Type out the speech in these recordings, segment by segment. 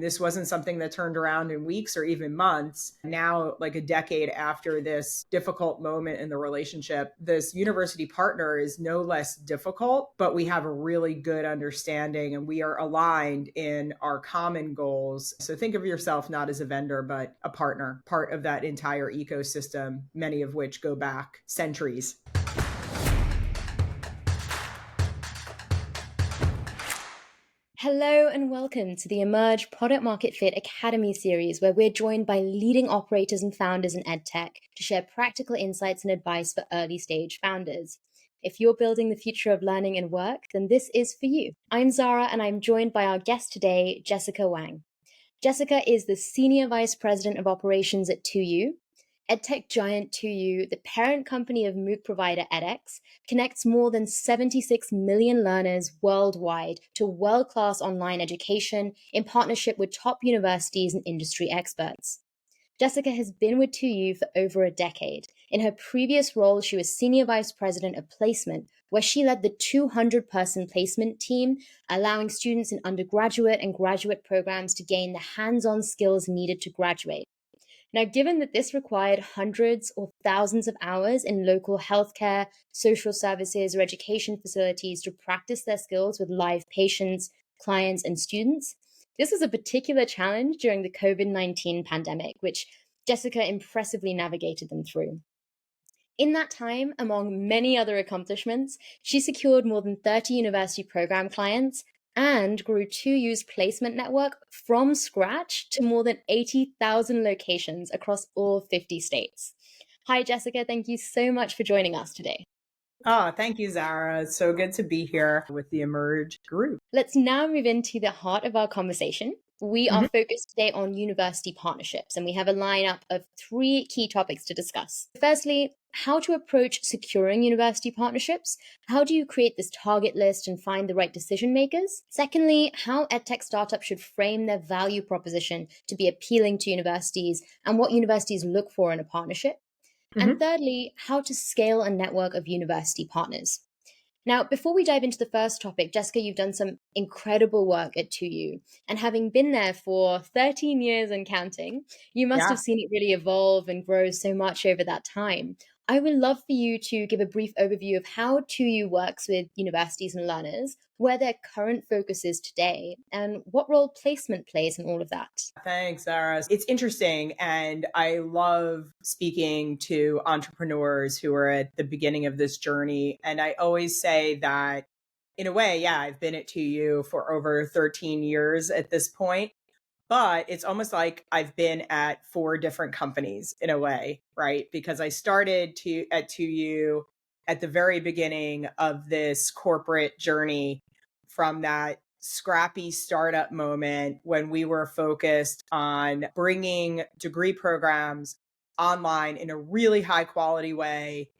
This wasn't something that turned around in weeks or even months. Now, like a decade after this difficult moment in the relationship, this university partner is no less difficult, but we have a really good understanding and we are aligned in our common goals. So think of yourself not as a vendor, but a partner, part of that entire ecosystem, many of which go back centuries. Hello and welcome to the Emerge Product Market Fit Academy series, where we're joined by leading operators and founders in edtech to share practical insights and advice for early stage founders. If you're building the future of learning and work, then this is for you. I'm Zara and I'm joined by our guest today, Jessica Wang. Jessica is the Senior Vice President of Operations at 2U. EdTech giant 2U, the parent company of MOOC provider edX, connects more than 76 million learners worldwide to world-class online education in partnership with top universities and industry experts. Jessica has been with 2U for over a decade. In her previous role, she was Senior Vice President of Placement, where she led the 200-person placement team, allowing students in undergraduate and graduate programs to gain the hands-on skills needed to graduate. Now, given that this required hundreds or thousands of hours in local healthcare, social services, or education facilities to practice their skills with live patients, clients, and students, this was a particular challenge during the COVID-19 pandemic, which Jessica impressively navigated them through. In that time, among many other accomplishments, she secured more than 30 university program clients and grew 2U's placement network from scratch to more than 80,000 locations across all 50 states. Hi, Jessica. Thank you so much for joining us today. Oh, thank you, Zara. It's so good to be here with the Emerge group. Let's now move into the heart of our conversation. We are focused today on university partnerships, and we have a lineup of 3 key topics to discuss. Firstly, how to approach securing university partnerships. How do you create this target list and find the right decision makers? Secondly, how edtech startups should frame their value proposition to be appealing to universities and what universities look for in a partnership. And thirdly, how to scale a network of university partners. Now, before we dive into the first topic, Jessica, you've done some incredible work at 2U. And having been there for 13 years and counting, you must have seen it really evolve and grow so much over that time. I would love for you to give a brief overview of how 2U works with universities and learners, where their current focus is today, and what role placement plays in all of that. Thanks, Zara. It's interesting. And I love speaking to entrepreneurs who are at the beginning of this journey. And I always say that, in a way, I've been at 2U for over 13 years at this point. But it's almost like I've been at 4 different companies in a way, right? Because I started at 2U at the very beginning of this corporate journey, from that scrappy startup moment when we were focused on bringing degree programs online in a really high quality way.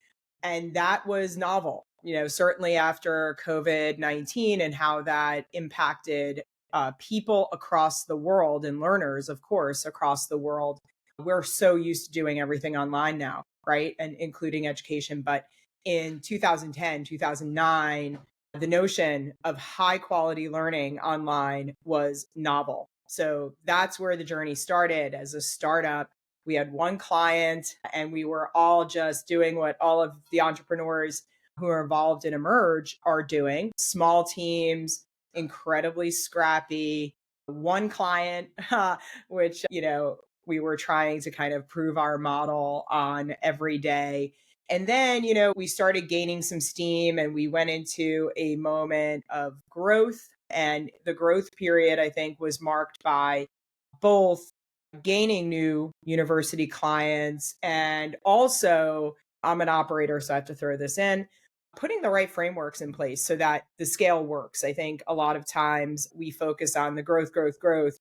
And that was novel, certainly after COVID-19 and how that impacted people across the world and learners, of course, across the world. We're so used to doing everything online now, right? And including education. But in 2010, 2009, the notion of high quality learning online was novel. So that's where the journey started. As a startup, we had 1 client and we were all just doing what all of the entrepreneurs who are involved in Emerge are doing. Small teams, incredibly scrappy, 1 client, which, we were trying to kind of prove our model on every day. And then, we started gaining some steam and we went into a moment of growth. And the growth period, I think, was marked by both gaining new university clients and also, I'm an operator, so I have to throw this in, putting the right frameworks in place so that the scale works. I think a lot of times we focus on the growth,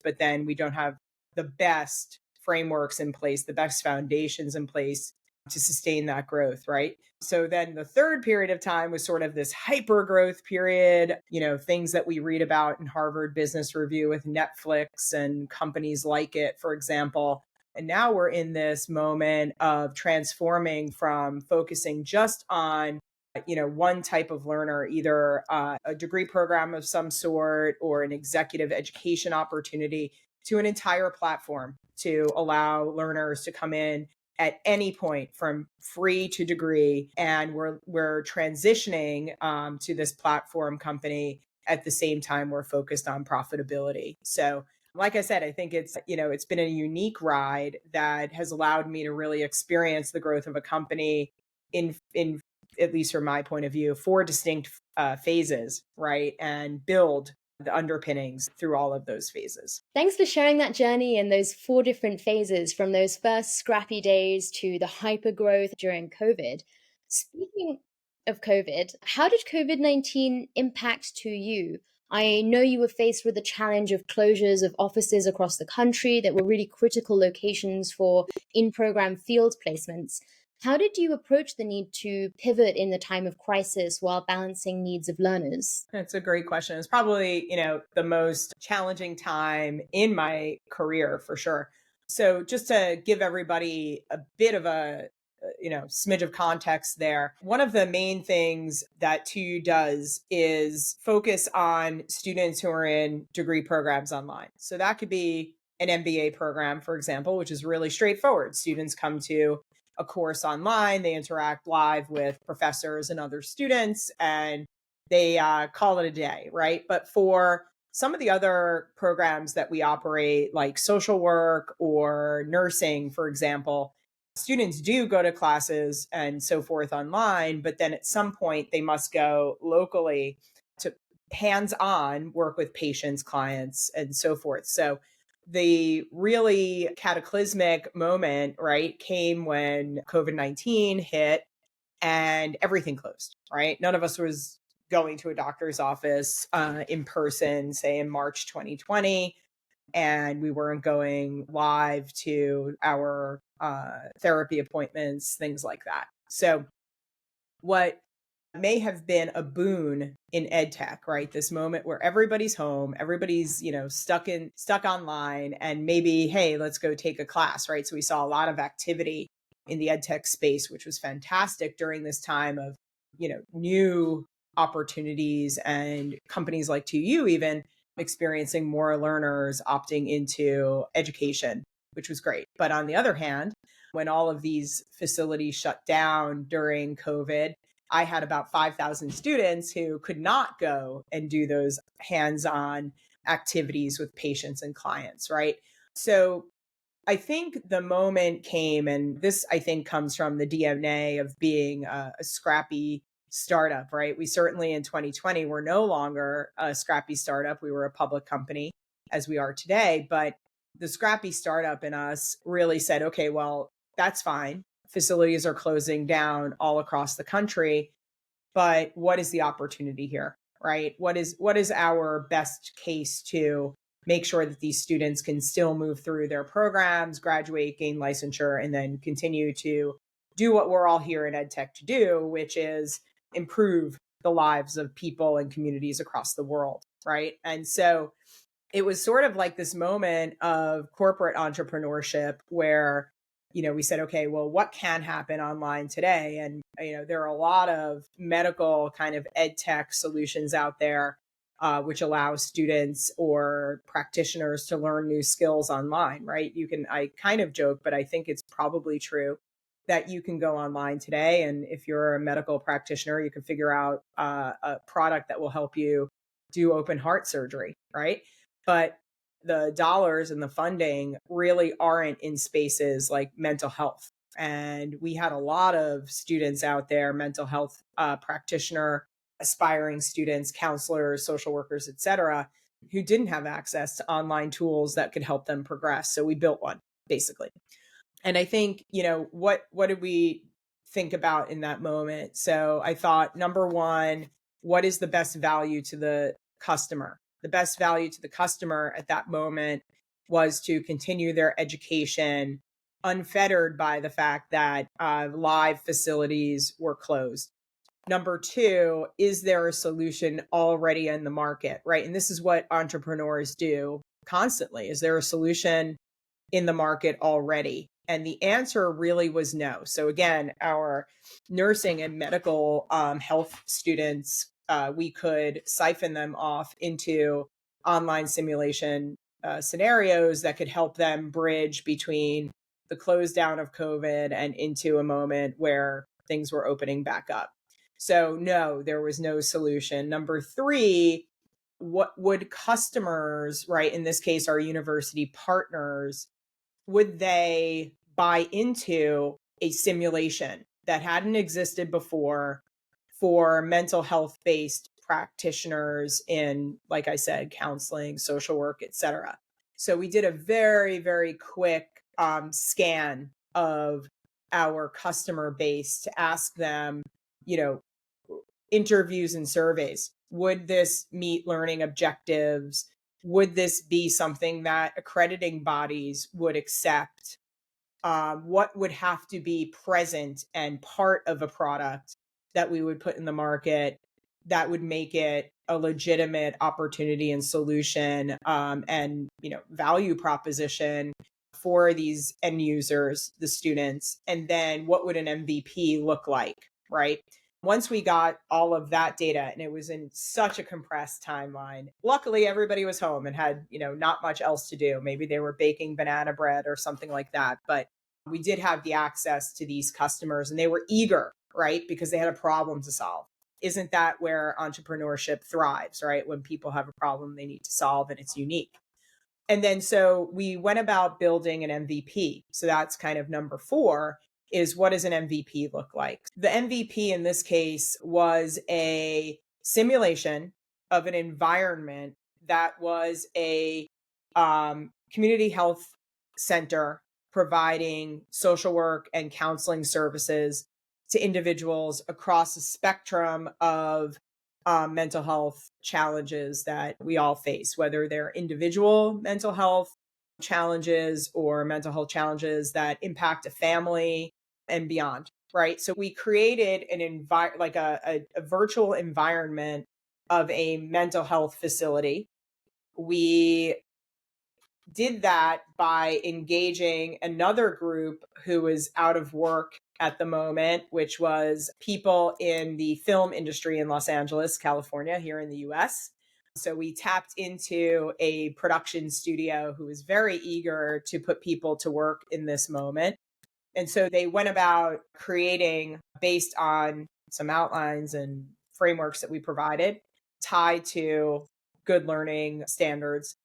but then we don't have the best frameworks in place, the best foundations in place to sustain that growth, right? So then the third period of time was sort of this hyper growth period, things that we read about in Harvard Business Review with Netflix and companies like it, for example. And now we're in this moment of transforming from focusing just on one type of learner, either a degree program of some sort or an executive education opportunity, to an entire platform to allow learners to come in at any point from free to degree. And we're transitioning to this platform company at the same time we're focused on profitability. So like I said, I think it's been a unique ride that has allowed me to really experience the growth of a company in at least from my point of view, four distinct phases, right? And build the underpinnings through all of those phases. Thanks for sharing that journey in those four different phases, from those first scrappy days to the hyper growth during COVID. Speaking of COVID, how did COVID-19 impact to you? I know you were faced with the challenge of closures of offices across the country that were really critical locations for in program field placements. How did you approach the need to pivot in the time of crisis while balancing needs of learners? That's a great question. It's probably, the most challenging time in my career for sure. So just to give everybody a bit of a smidge of context there. One of the main things that 2U does is focus on students who are in degree programs online. So that could be an MBA program, for example, which is really straightforward. Students come to a course online, they interact live with professors and other students, and they call it a day, right? But for some of the other programs that we operate, like social work or nursing, for example, students do go to classes and so forth online, but then at some point they must go locally to hands-on work with patients, clients, and so forth. So the really cataclysmic moment, right, came when COVID-19 hit and everything closed, right? None of us was going to a doctor's office in person, say in March 2020, and we weren't going live to our therapy appointments, things like that. So what may have been a boon in edtech, right? This moment where everybody's home, everybody's, stuck online, and maybe, hey, let's go take a class, right? So we saw a lot of activity in the edtech space, which was fantastic during this time of, new opportunities and companies like 2U even experiencing more learners opting into education, which was great. But on the other hand, when all of these facilities shut down during COVID, I had about 5,000 students who could not go and do those hands-on activities with patients and clients, right? So I think the moment came, and this I think comes from the DNA of being a scrappy startup, right? We certainly in 2020 were no longer a scrappy startup. We were a public company as we are today, but the scrappy startup in us really said, okay, well, that's fine. Facilities are closing down all across the country, but what is the opportunity here, right? What is our best case to make sure that these students can still move through their programs, graduate, gain licensure, and then continue to do what we're all here in EdTech to do, which is improve the lives of people and communities across the world, right? And so it was sort of like this moment of corporate entrepreneurship where, we said, okay, well, what can happen online today? And, there are a lot of medical kind of ed tech solutions out there, which allow students or practitioners to learn new skills online, right? I kind of joke, but I think it's probably true that you can go online today. And if you're a medical practitioner, you can figure out a product that will help you do open heart surgery, right? But the dollars and the funding really aren't in spaces like mental health. And we had a lot of students out there, mental health practitioner, aspiring students, counselors, social workers, et cetera, who didn't have access to online tools that could help them progress. So we built one, basically. And I think, what did we think about in that moment? So I thought, number one, what is the best value to the customer? The best value to the customer at that moment was to continue their education unfettered by the fact that live facilities were closed. Number two, is there a solution already in the market, right? And this is what entrepreneurs do constantly. Is there a solution in the market already? And the answer really was no. So again, our nursing and medical health students, we could siphon them off into online simulation scenarios that could help them bridge between the close down of COVID and into a moment where things were opening back up. So, no, there was no solution. Number three, what would customers, right, in this case, our university partners, would they buy into a simulation that hadn't existed before for mental health based practitioners in, like I said, counseling, social work, etc. So we did a very, very quick scan of our customer base to ask them, you know, interviews and surveys. Would this meet learning objectives? Would this be something that accrediting bodies would accept? What would have to be present and part of a product that we would put in the market that would make it a legitimate opportunity and solution, and value proposition for these end users, the students? And then what would an MVP look like, right? Once we got all of that data, and it was in such a compressed timeline, luckily everybody was home and had, not much else to do. Maybe they were baking banana bread or something like that. But we did have the access to these customers and they were eager, right? Because they had a problem to solve. Isn't that where entrepreneurship thrives, right? When people have a problem they need to solve and it's unique. And then so we went about building an MVP. So that's kind of number four, is what does an MVP look like? The MVP in this case was a simulation of an environment that was a community health center providing social work and counseling services to individuals across the spectrum of mental health challenges that we all face, whether they're individual mental health challenges or mental health challenges that impact a family and beyond, right? So we created an a virtual environment of a mental health facility. We did that by engaging another group who was out of work at the moment, which was people in the film industry in Los Angeles, California, here in the US. So we tapped into a production studio who was very eager to put people to work in this moment. And so they went about creating, based on some outlines and frameworks that we provided, tied to good learning standards,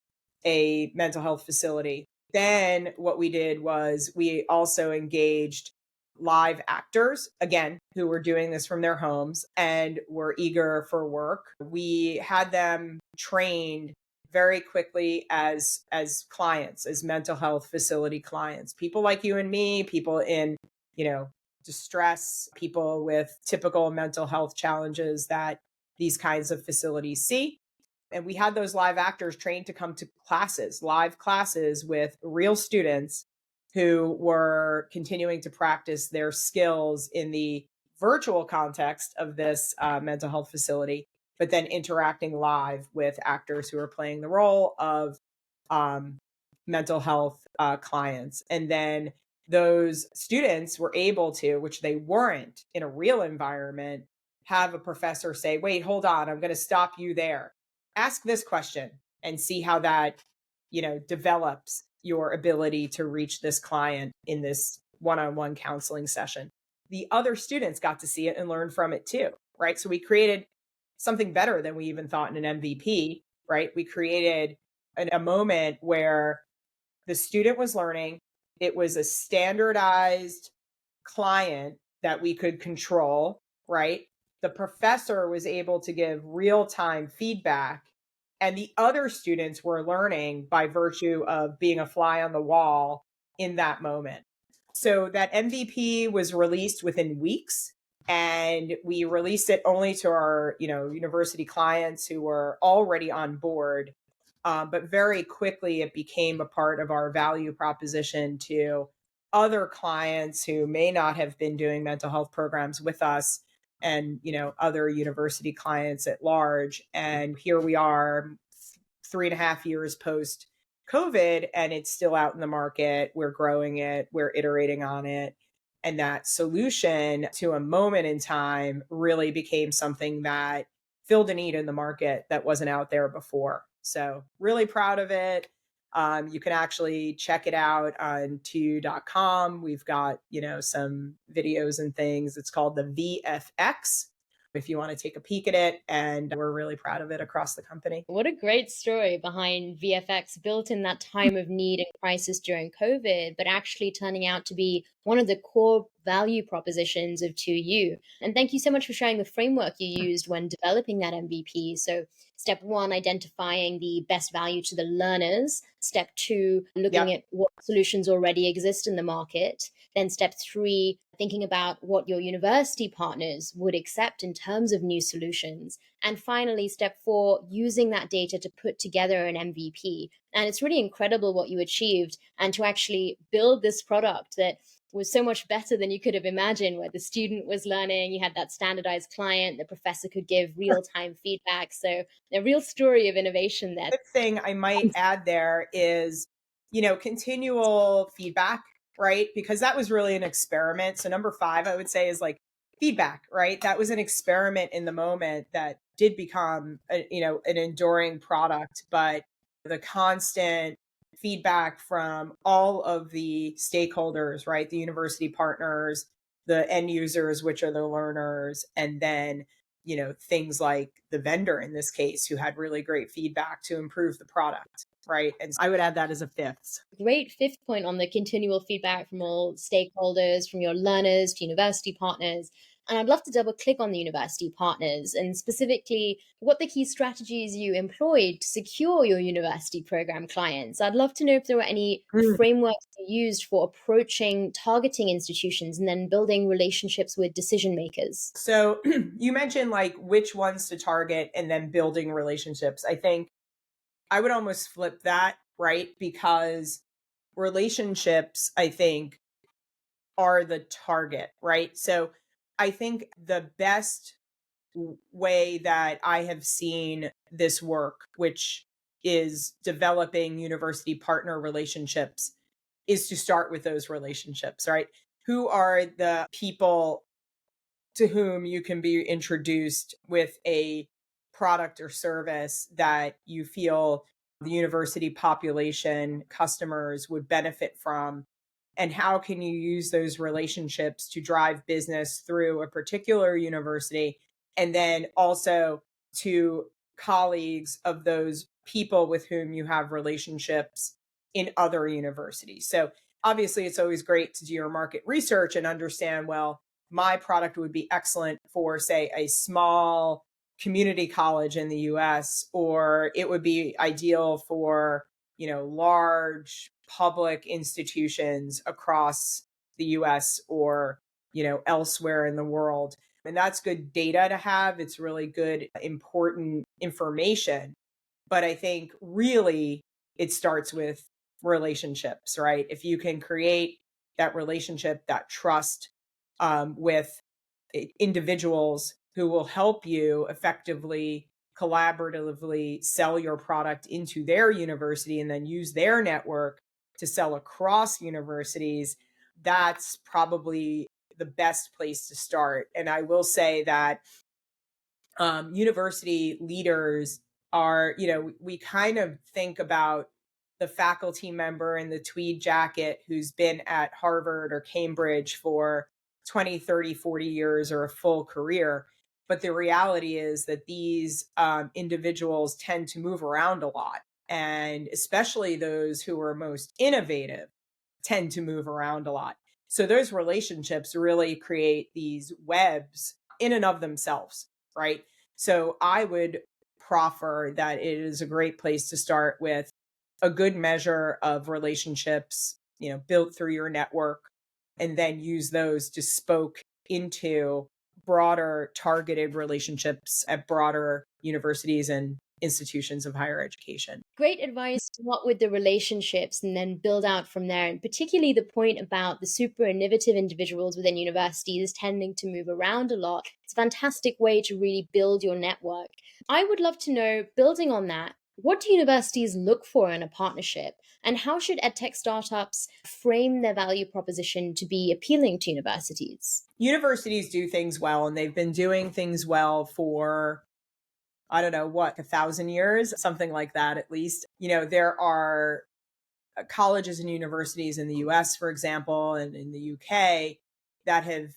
a mental health facility. Then what we did was we also engaged live actors, again, who were doing this from their homes and were eager for work. We had them trained very quickly as clients, as mental health facility clients, people like you and me, people in, distress, people with typical mental health challenges that these kinds of facilities see. And we had those live actors trained to come to classes, live classes with real students who were continuing to practice their skills in the virtual context of this mental health facility, but then interacting live with actors who are playing the role of mental health clients. And then those students were able to, which they weren't in a real environment, have a professor say, wait, hold on, I'm going to stop you there. Ask this question and see how that, develops your ability to reach this client in this one-on-one counseling session. The other students got to see it and learn from it too, right? So we created something better than we even thought in an MVP, right? We created a moment where the student was learning. It was a standardized client that we could control, right? The professor was able to give real-time feedback, and the other students were learning by virtue of being a fly on the wall in that moment. So that MVP was released within weeks, and we released it only to our, university clients who were already on board. But very quickly, it became a part of our value proposition to other clients who may not have been doing mental health programs with us, and other university clients at large. And here we are 3.5 years post COVID, and it's still out in the market. We're growing it, we're iterating on it. And that solution to a moment in time really became something that filled a need in the market that wasn't out there before. So really proud of it. You can actually check it out on tu.com. We've got, some videos and things. It's called the VFX if you want to take a peek at it. And we're really proud of it across the company. What a great story behind VFX, built in that time of need and crisis during COVID, but actually turning out to be one of the core value propositions of 2U. And thank you so much for sharing the framework you used when developing that MVP. So, step one, identifying the best value to the learners. Step two, looking Yep. at what solutions already exist in the market. Then, step three, thinking about what your university partners would accept in terms of new solutions. And finally, step four, using that data to put together an MVP. And it's really incredible what you achieved, and to actually build this product that was so much better than you could have imagined, where the student was learning, you had that standardized client, the professor could give real time feedback. So, a real story of innovation there. Good thing I might add there is, continual feedback, right? Because that was really an experiment. So number 5, I would say, is like feedback, right? That was an experiment in the moment that did become, an enduring product, but the constant feedback from all of the stakeholders, right? The university partners, the end users, which are the learners, and then things like the vendor in this case, who had really great feedback to improve the product, right? And I would add that as a fifth. Great fifth point on the continual feedback from all stakeholders, from your learners to university partners. And I'd love to double click on the university partners and specifically what the key strategies you employed to secure your university program clients. I'd love to know if there were any Mm. frameworks you used for approaching targeting institutions and then building relationships with decision makers. So you mentioned like which ones to target and then building relationships. I think I would almost flip that, right? Because relationships, I think, are the target, right? So I think the best way that I have seen this work, which is developing university partner relationships, is to start with those relationships, right? Who are the people to whom you can be introduced with a product or service that you feel the university population customers would benefit from, and how can you use those relationships to drive business through a particular university, and then also to colleagues of those people with whom you have relationships in other universities. So obviously it's always great to do your market research and understand, well, my product would be excellent for, say, a small community college in the US, or it would be ideal for, large public institutions across the US or, elsewhere in the world. And that's good data to have. It's really good, important information. But I think really it starts with relationships, right? If you can create that relationship, that trust with individuals who will help you effectively, collaboratively sell your product into their university and then use their network to sell across universities, that's probably the best place to start. And I will say that university leaders are, we kind of think about the faculty member in the tweed jacket who's been at Harvard or Cambridge for 20, 30, 40 years or a full career. But the reality is that these individuals tend to move around a lot. And especially those who are most innovative tend to move around a lot. So those relationships really create these webs in and of themselves, right? So I would proffer that it is a great place to start with a good measure of relationships, built through your network, and then use those to spoke into broader targeted relationships at broader universities and institutions of higher education. Great advice. Start with the relationships and then build out from there. And particularly the point about the super innovative individuals within universities tending to move around a lot. It's a fantastic way to really build your network. I would love to know, building on that, what do universities look for in a partnership? And how should edtech startups frame their value proposition to be appealing to universities? Universities do things well, and they've been doing things well for, I don't know, what, 1,000 years, something like that, at least. There are colleges and universities in the US, for example, and in the UK that have,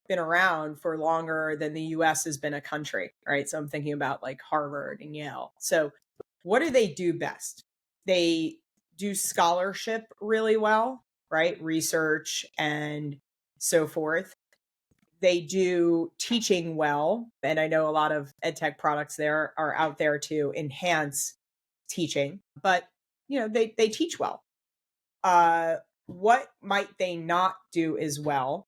been around for longer than the US has been a country, right? So I'm thinking about like Harvard and Yale. So what do they do best? They do scholarship really well, right? Research and so forth. They do teaching well. And I know a lot of edtech products there are out there to enhance teaching, but they teach well. What might they not do as well?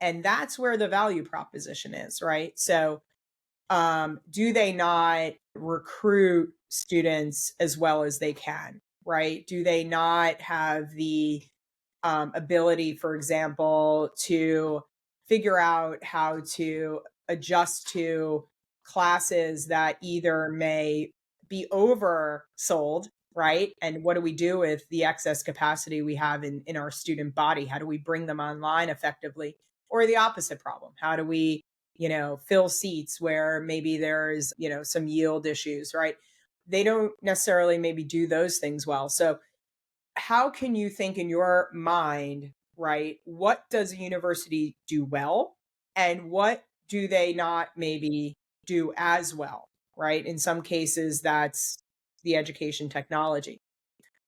And that's where the value proposition is, right? So do they not recruit students as well as they can, right? Do they not have the ability, for example, to figure out how to adjust to classes that either may be oversold, right? And what do we do with the excess capacity we have in our student body? How do we bring them online effectively? Or the opposite problem? How do we, fill seats where maybe there's, some yield issues, right? They don't necessarily maybe do those things well. So how can you think in your mind, right? What does a university do well? And what do they not maybe do as well, right? In some cases, that's the education technology.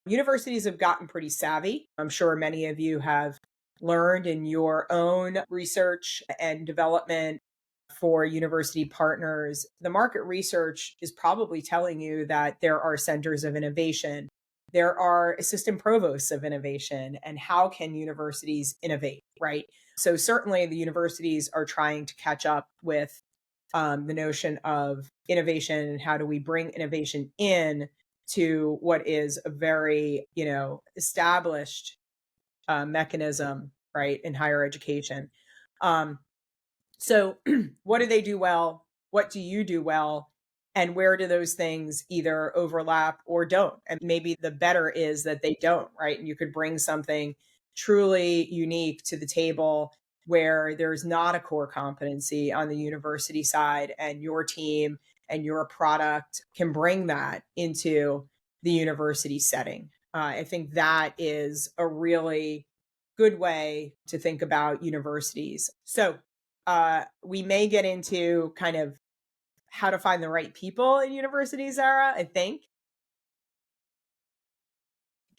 Universities have gotten pretty savvy. I'm sure many of you have learned in your own research and development for university partners. The market research is probably telling you that there are centers of innovation. There are assistant provosts of innovation. And how can universities innovate, right? So certainly the universities are trying to catch up with the notion of innovation and how do we bring innovation in to what is a very, established mechanism, right, in higher education. So what do they do well? What do you do well? And where do those things either overlap or don't? And maybe the better is that they don't, right? And you could bring something truly unique to the table where there's not a core competency on the university side, and your team and your product can bring that into the university setting. I think that is a really good way to think about universities. So we may get into kind of how to find the right people in universities, Zara, I think.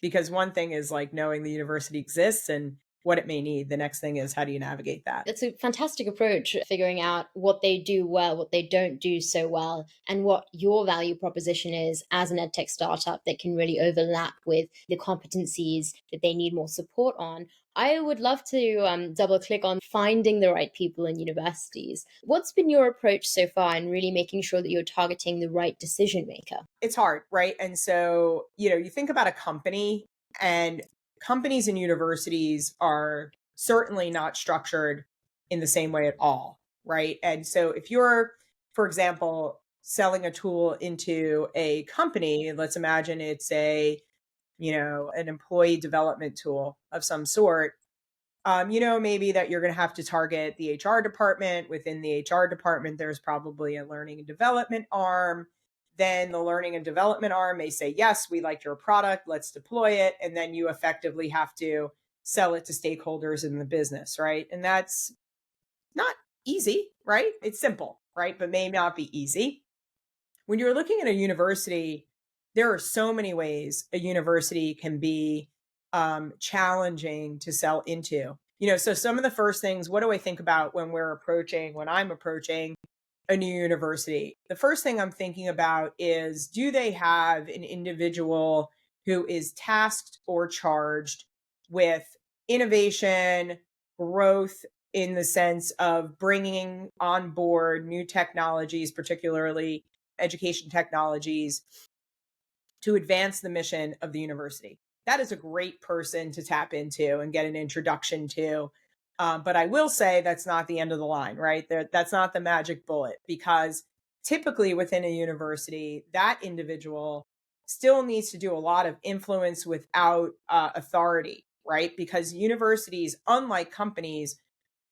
Because one thing is like knowing the university exists and what it may need. The next thing is how do you navigate that? It's a fantastic approach, figuring out what they do well, what they don't do so well, and what your value proposition is as an edtech startup that can really overlap with the competencies that they need more support on. I would love to double click on finding the right people in universities. What's been your approach so far in really making sure that you're targeting the right decision maker? It's hard, right? And so, you think about a company, and companies and universities are certainly not structured in the same way at all, right? And so if you're, for example, selling a tool into a company, let's imagine it's an employee development tool of some sort. Maybe that you're going to have to target the HR department. Within the HR department, there's probably a learning and development arm. Then the learning and development arm may say, yes, we like your product, let's deploy it. And then you effectively have to sell it to stakeholders in the business, right? And that's not easy, right? It's simple, right? But may not be easy. When you're looking at a university, there are so many ways a university can be challenging to sell into. So some of the first things, what do I think about when I'm approaching a new university? The first thing I'm thinking about is, do they have an individual who is tasked or charged with innovation, growth, in the sense of bringing on board new technologies, particularly education technologies, to advance the mission of the university? That is a great person to tap into and get an introduction to. But I will say that's not the end of the line, right? That's not the magic bullet, because typically within a university, that individual still needs to do a lot of influence without authority, right? Because universities, unlike companies,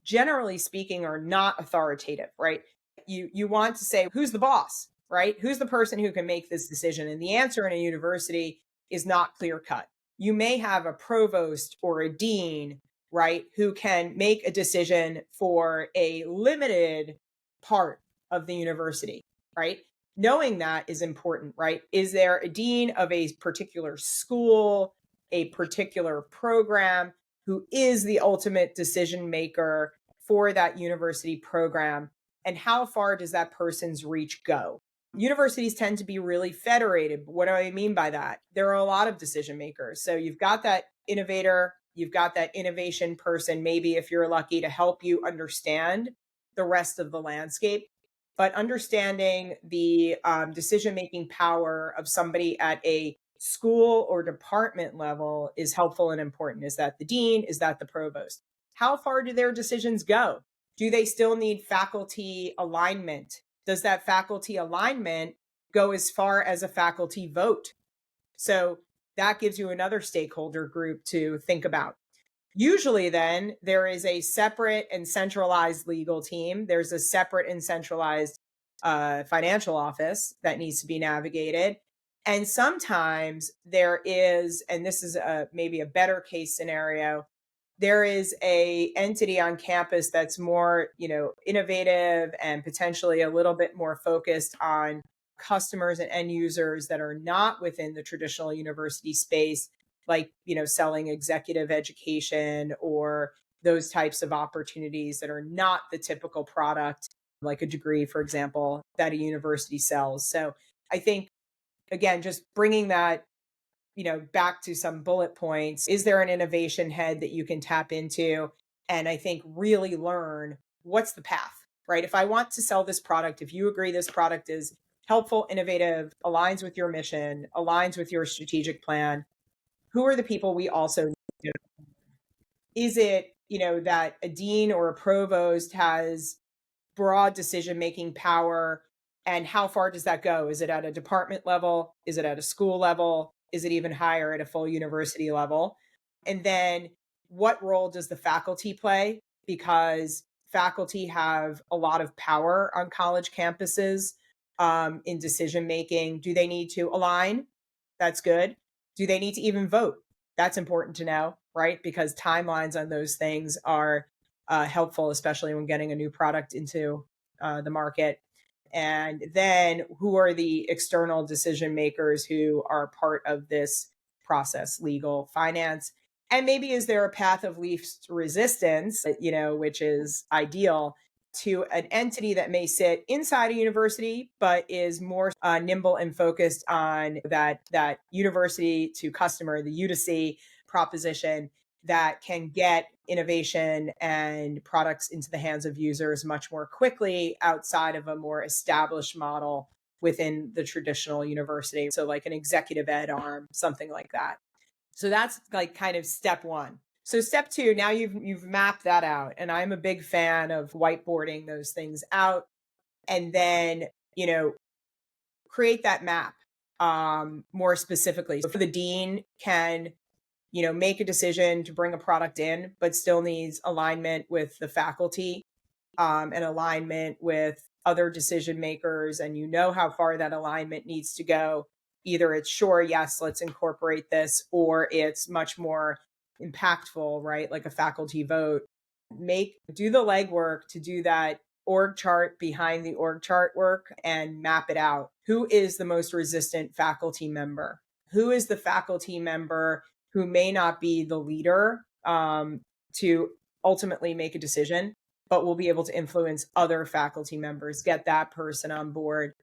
generally speaking, are not authoritative, right? You want to say, who's the boss, right? Who's the person who can make this decision? And the answer in a university is not clear cut. you may have a provost or a dean, right, who can make a decision for a limited part of the university, right? Knowing that is important, right? Is there a dean of a particular school, a particular program, who is the ultimate decision maker for that university program? And how far does that person's reach go? Universities tend to be really federated. What do I mean by that? There are a lot of decision makers. So you've got that innovator, you've got that innovation person, maybe if you're lucky to help you understand the rest of the landscape. But understanding the decision making power of somebody at a school or department level is helpful and important. Is that the dean? Is that the provost? How far do their decisions go? Do they still need faculty alignment? Does that faculty alignment go as far as a faculty vote? So that gives you another stakeholder group to think about. Usually, then, there is a separate and centralized legal team. There's a separate and centralized financial office that needs to be navigated. And sometimes there is, and this is maybe a better case scenario, there is a entity on campus that's more, innovative and potentially a little bit more focused on customers and end users that are not within the traditional university space, like, selling executive education or those types of opportunities that are not the typical product, like a degree, for example, that a university sells. So I think, again, just bringing that, back to some bullet points, is there an innovation head that you can tap into? And I think really learn what's the path, right? If I want to sell this product, if you agree this product is helpful, innovative, aligns with your mission, aligns with your strategic plan, who are the people we also need? Is it, that a dean or a provost has broad decision making power, and how far does that go? Is it at a department level? Is it at a school level? Is it even higher at a full university level? And then what role does the faculty play? Because faculty have a lot of power on college campuses in decision making. Do they need to align? That's good. Do they need to even vote? That's important to know, right? Because timelines on those things are helpful, especially when getting a new product into the market. And then who are the external decision makers who are part of this process, legal, finance? And maybe is there a path of least resistance, which is ideal, to an entity that may sit inside a university, but is more nimble and focused on that university to customer, the UTC proposition, that can get innovation and products into the hands of users much more quickly outside of a more established model within the traditional university. So like an executive ed arm, something like that. So that's like kind of step one. So step two, now you've mapped that out. And I'm a big fan of whiteboarding those things out and then, create that map more specifically. So the dean can make a decision to bring a product in, but still needs alignment with the faculty and alignment with other decision makers. And how how that alignment needs to go. Either it's sure, yes, let's incorporate this, or it's much more impactful, right? Like a faculty vote. Do the legwork to do that org chart behind the org chart work and map it out. Who is the most resistant faculty member? Who is the faculty member who may not be the leader to ultimately make a decision, but will be able to influence other faculty members, get that person on board?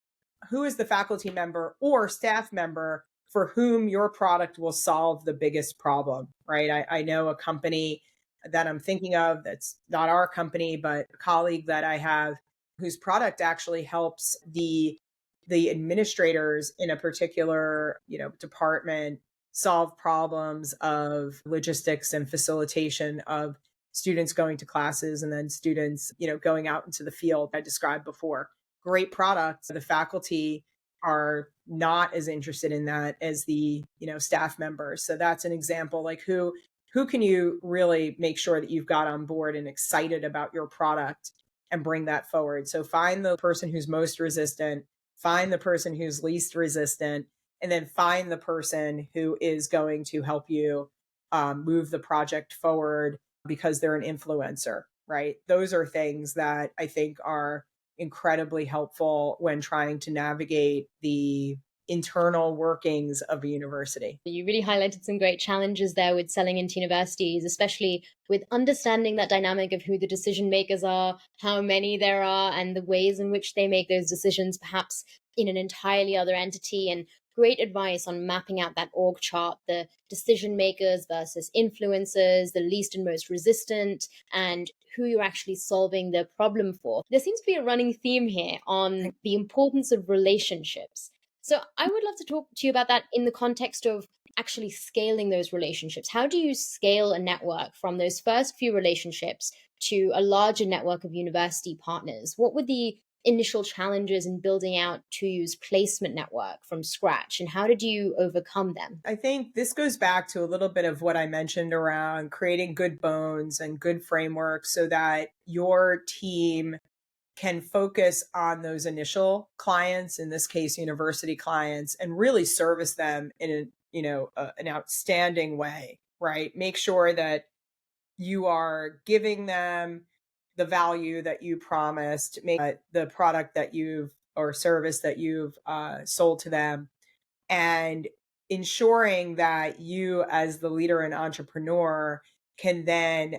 Who is the faculty member or staff member for whom your product will solve the biggest problem, right? I know a company that I'm thinking of that's not our company, but a colleague that I have whose product actually helps the administrators in a particular, department solve problems of logistics and facilitation of students going to classes and then students, going out into the field I described before. Great product. The faculty are not as interested in that as the, staff members. So that's an example, like who can you really make sure that you've got on board and excited about your product and bring that forward. So find the person who's most resistant, find the person who's least resistant, and then find the person who is going to help you move the project forward because they're an influencer, right? Those are things that I think are incredibly helpful when trying to navigate the internal workings of a university. You really highlighted some great challenges there with selling into universities, especially with understanding that dynamic of who the decision makers are, how many there are, and the ways in which they make those decisions, perhaps in an entirely other entity. And great advice on mapping out that org chart, the decision makers versus influencers, the least and most resistant, and who you're actually solving the problem for. There seems to be a running theme here on the importance of relationships. So I would love to talk to you about that in the context of actually scaling those relationships. How do you scale a network from those first few relationships to a larger network of university partners? What were the initial challenges in building out 2U's placement network from scratch, and how did you overcome them? I think this goes back to a little bit of what I mentioned around creating good bones and good frameworks so that your team can focus on those initial clients, in this case university clients, and really service them in an outstanding way, right? Make sure that you are giving them the value that you promised, make the product that you've or service that you've sold to them, and ensuring that you as the leader and entrepreneur can then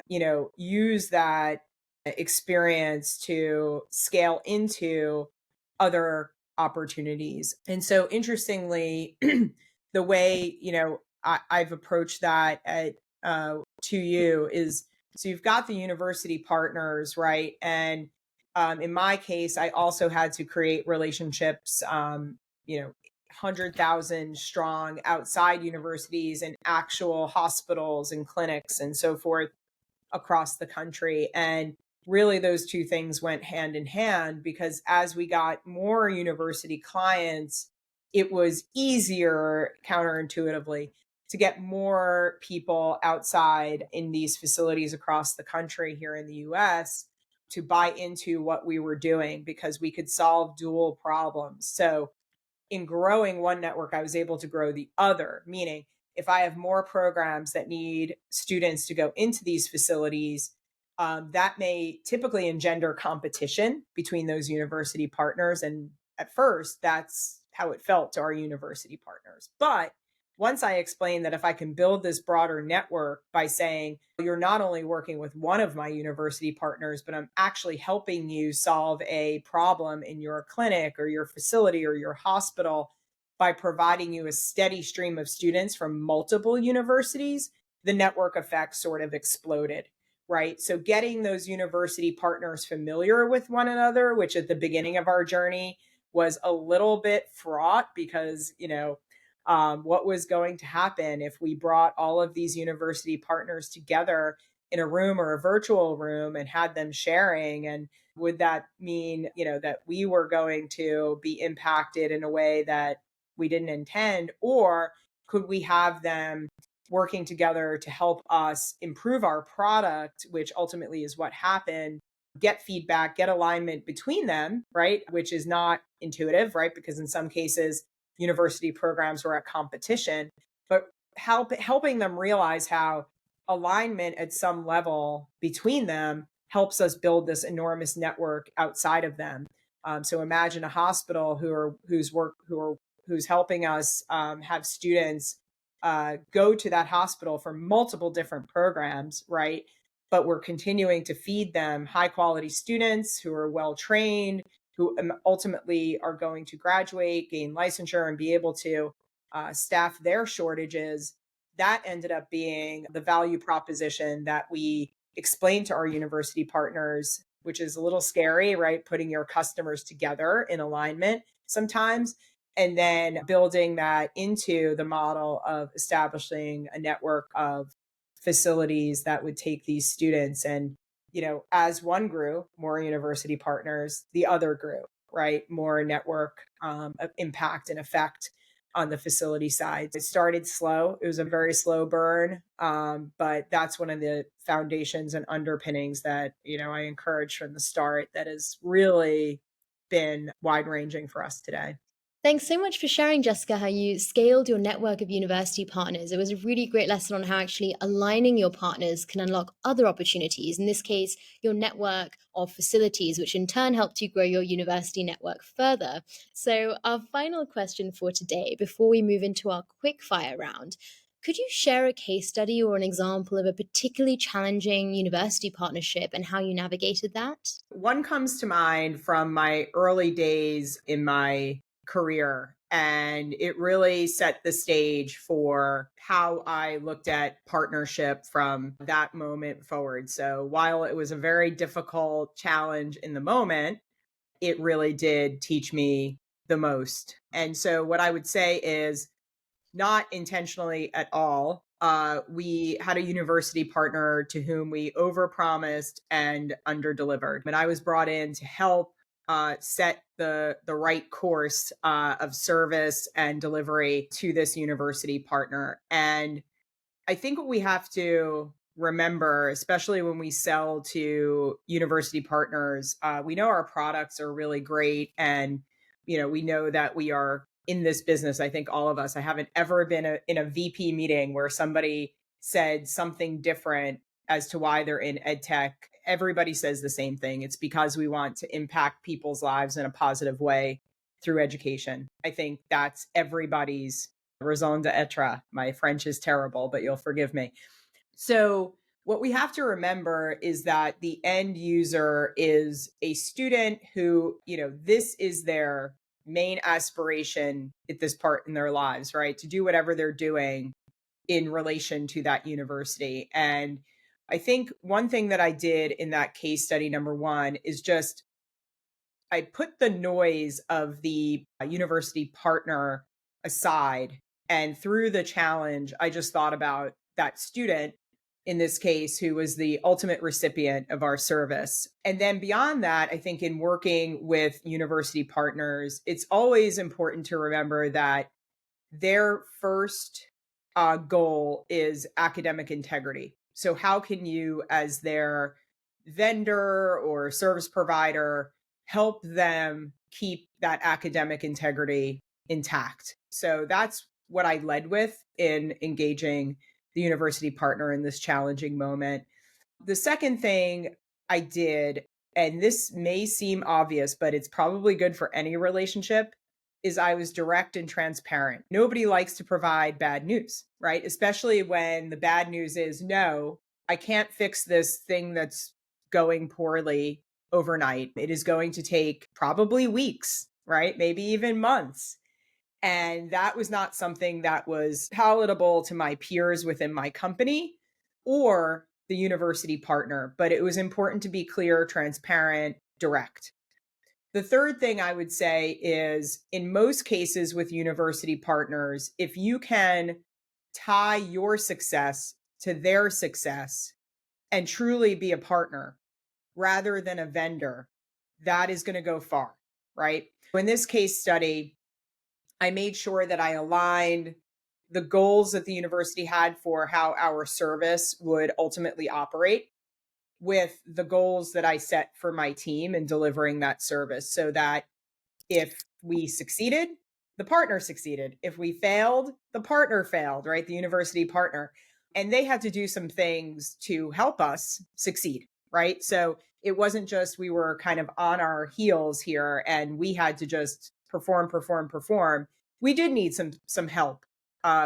use that experience to scale into other opportunities. And so interestingly, the way I've approached that at 2U is, so you've got the university partners, right? And in my case, I also had to create relationships, 100,000 strong outside universities and actual hospitals and clinics and so forth across the country. And really, those two things went hand in hand because as we got more university clients, it was easier counterintuitively to get more people outside in these facilities across the country here in the US to buy into what we were doing because we could solve dual problems. So in growing one network, I was able to grow the other, meaning if I have more programs that need students to go into these facilities, that may typically engender competition between those university partners. And at first, that's how it felt to our university partners. But once I explained that if I can build this broader network by saying, you're not only working with one of my university partners, but I'm actually helping you solve a problem in your clinic or your facility or your hospital by providing you a steady stream of students from multiple universities, the network effect sort of exploded, right? So getting those university partners familiar with one another, which at the beginning of our journey was a little bit fraught because, what was going to happen if we brought all of these university partners together in a room or a virtual room and had them sharing, and would that mean that we were going to be impacted in a way that we didn't intend, or could we have them working together to help us improve our product, which ultimately is what happened, get feedback, get alignment between them, right? Which is not intuitive, right? Because in some cases university programs were at competition, but helping them realize how alignment at some level between them helps us build this enormous network outside of them. So imagine a hospital who's helping us have students go to that hospital for multiple different programs, right? But we're continuing to feed them high quality students who are well trained, who ultimately are going to graduate, gain licensure, and be able to staff their shortages. That ended up being the value proposition that we explained to our university partners, which is a little scary, right? Putting your customers together in alignment sometimes, and then building that into the model of establishing a network of facilities that would take these students. And as one grew, more university partners, the other grew, right? More network impact and effect on the facility side. It started slow. It was a very slow burn, but that's one of the foundations and underpinnings that I encouraged from the start. That has really been wide ranging for us today. Thanks so much for sharing, Jessica, how you scaled your network of university partners. It was a really great lesson on how actually aligning your partners can unlock other opportunities. In this case, your network of facilities, which in turn helped you grow your university network further. So, our final question for today, before we move into our quick fire round, could you share a case study or an example of a particularly challenging university partnership and how you navigated that? One comes to mind from my early days in my career, and it really set the stage for how I looked at partnership from that moment forward. So while it was a very difficult challenge in the moment, it really did teach me the most. And so what I would say is, not intentionally at all. We had a university partner to whom we overpromised and underdelivered. And I was brought in to help set the right course of service and delivery to this university partner. And I think what we have to remember, especially when we sell to university partners, we know our products are really great, and we know that we are in this business. I think all of us. I haven't ever been in a VP meeting where somebody said something different as to why they're in edtech. Everybody says the same thing. It's because we want to impact people's lives in a positive way through education. I think that's everybody's raison d'etre. My French is terrible, but you'll forgive me. So, what we have to remember is that the end user is a student who, this is their main aspiration at this part in their lives, right? To do whatever they're doing in relation to that university. And I think one thing that I did in that case study, number one, is just I put the noise of the university partner aside. And through the challenge, I just thought about that student in this case, who was the ultimate recipient of our service. And then beyond that, I think in working with university partners, it's always important to remember that their first goal is academic integrity. So, how can you, as their vendor or service provider, help them keep that academic integrity intact? So, that's what I led with in engaging the university partner in this challenging moment. The second thing I did, and this may seem obvious, but it's probably good for any relationship, is I was direct and transparent. Nobody likes to provide bad news, right? Especially when the bad news is, no, I can't fix this thing that's going poorly overnight. It is going to take probably weeks, right? Maybe even months. And that was not something that was palatable to my peers within my company or the university partner, but it was important to be clear, transparent, direct. The third thing I would say is, in most cases with university partners, if you can tie your success to their success and truly be a partner rather than a vendor, that is going to go far, right? In this case study, I made sure that I aligned the goals that the university had for how our service would ultimately operate with the goals that I set for my team in delivering that service, so that if we succeeded, the partner succeeded. If we failed, the partner failed, right? The university partner. And they had to do some things to help us succeed, right? So it wasn't just we were kind of on our heels here and we had to just perform, perform, perform. We did need some help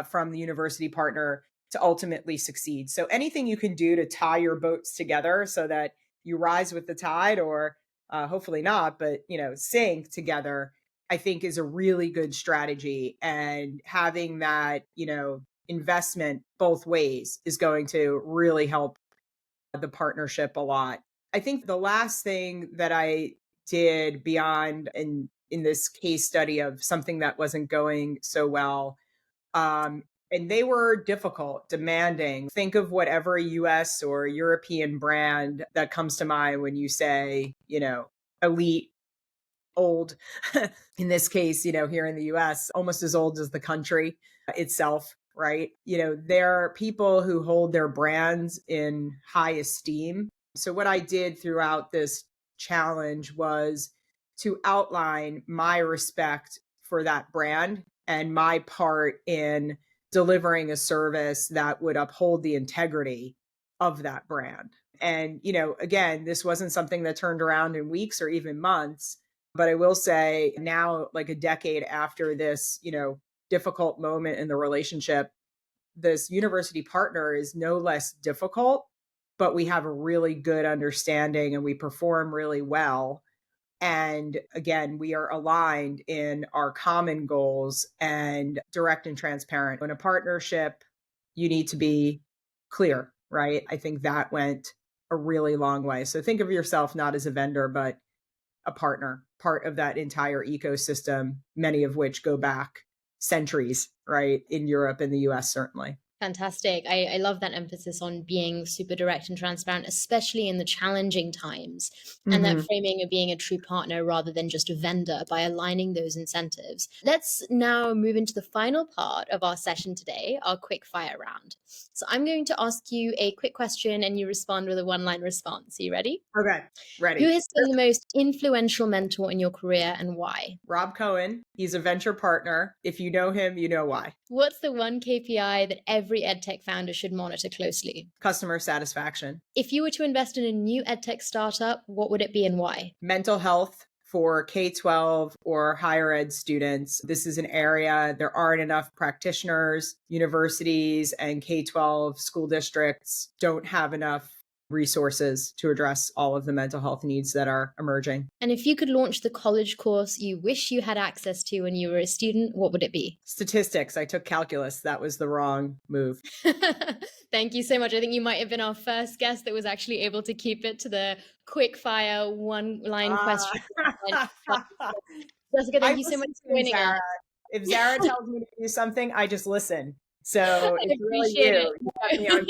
from the university partner to ultimately succeed. So anything you can do to tie your boats together so that you rise with the tide, or hopefully not, but sink together, I think is a really good strategy. And having that, investment both ways is going to really help the partnership a lot. I think the last thing that I did beyond in this case study of something that wasn't going so well, and they were difficult, demanding. Think of whatever US or European brand that comes to mind when you say, elite, old. In this case, here in the US, almost as old as the country itself, right? There are people who hold their brands in high esteem. So, what I did throughout this challenge was to outline my respect for that brand and my part in delivering a service that would uphold the integrity of that brand. And, again, this wasn't something that turned around in weeks or even months. But I will say now, like a decade after this, difficult moment in the relationship, this university partner is no less difficult, but we have a really good understanding and we perform really well. And again, we are aligned in our common goals and direct and transparent. In a partnership, you need to be clear, right? I think that went a really long way. So think of yourself not as a vendor, but a partner, part of that entire ecosystem, many of which go back centuries, right? In Europe and the US, certainly. Fantastic. I love that emphasis on being super direct and transparent, especially in the challenging times, and that framing of being a true partner rather than just a vendor by aligning those incentives. Let's now move into the final part of our session today, our quick fire round. So I'm going to ask you a quick question and you respond with a one-line response. Are you ready? Okay, ready. Who has been the most influential mentor in your career and why? Rob Cohen. He's a venture partner. If you know him, you know why. What's the one KPI that every edtech founder should monitor closely? Customer satisfaction. If you were to invest in a new edtech startup, what would it be and why? Mental health for K-12 or higher ed students. This is an area there aren't enough practitioners. Universities and K-12 school districts don't have enough resources to address all of the mental health needs that are emerging. And if you could launch the college course you wish you had access to when you were a student, what would it be? Statistics. I took calculus. That was the wrong move. Thank you so much. I think you might have been our first guest that was actually able to keep it to the quick fire one-line question. Jessica, thank you so much for joining us. If Zara tells me to do something, I just listen. So it's appreciate really it. You got me on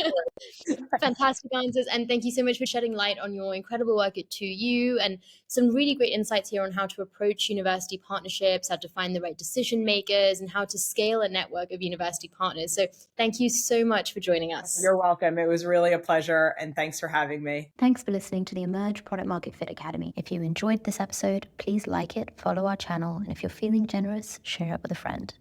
board. Fantastic answers. And thank you so much for shedding light on your incredible work at 2U and some really great insights here on how to approach university partnerships, how to find the right decision makers, and how to scale a network of university partners. So thank you so much for joining us. You're welcome. It was really a pleasure. And thanks for having me. Thanks for listening to the Emerge Product Market Fit Academy. If you enjoyed this episode, please like it, follow our channel, and if you're feeling generous, share it with a friend.